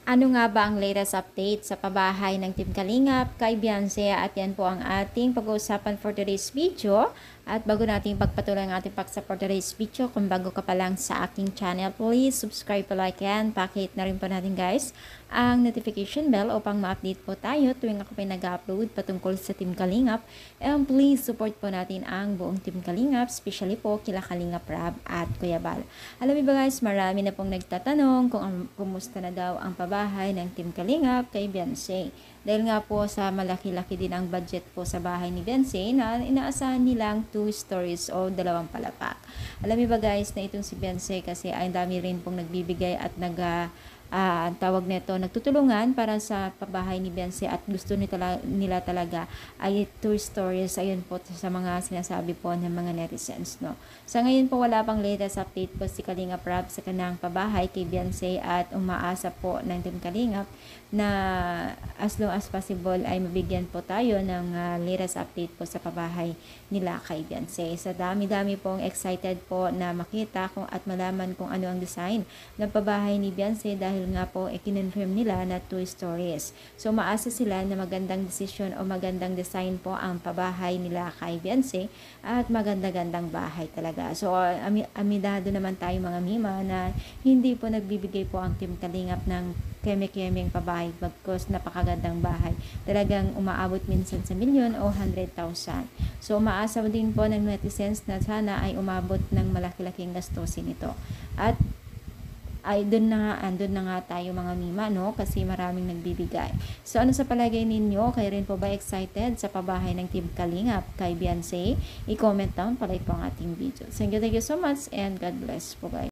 Ano nga ba ang latest update sa pabahay ng Team Kalingap kay Beyonce? At yan po ang ating pag-uusapan for today's video. At bago natin pagpatuloy ang ating paksa for today's video, kung bago ka pa lang sa aking channel, please subscribe, like, and pakihit na rin po natin guys ang notification bell upang ma-update po tayo tuwing ako pa nag-upload patungkol sa Team Kalingap. And please support po natin ang buong Team Kalingap, especially po kila Kalingap Rab at Kuya Bal. Alam mo ba guys, marami na pong nagtatanong kung kumusta na daw ang pabahay ng Team Kalingap kay Beyonce. Dahil nga po sa malaki-laki din ang budget po sa bahay ni Beyonce na inaasahan nilang 2 stories o 2 palapak. Alam mo ba guys na itong si Beyonce kasi ay dami rin pong nagbibigay at ang tawag nito, nagtutulungan para sa pabahay ni Beyonce at gusto nila talaga ay 2 stories. Ayun po sa mga sinasabi po ng mga netizens, no. Sa ngayon po wala pang latest update po si Kalingap Rab sa kanang pabahay kay Beyonce at umaasa po ng Team Kalingap na as long as possible ay mabigyan po tayo ng latest update po sa pabahay nila kay Beyonce. Sa dami-dami pong excited po na makita kung at malaman kung ano ang design ng pabahay ni Beyonce dahil nga po kinonfirm nila na 2 stories. So maasa sila na magandang desisyon o magandang design po ang pabahay nila kay Beyonce at maganda-gandang bahay talaga. So amidado naman tayo mga mima na hindi po nagbibigay po ang Team Kalingap ng keme-kemeng pabahay bagkos napakagandang bahay. Talagang umaabot minsan sa milyon o 100,000. So umaasa din po ng netizens na sana ay umabot ng malaki-laking gastusin ito. At ay andun na nga tayo mga mima, no? Kasi maraming nagbibigay. So ano sa palagay ninyo? Kayo rin po ba excited sa pabahay ng Team Kalingap kay Beyonce? I-comment down palike po ang ating video. Thank you so much and God bless po guys.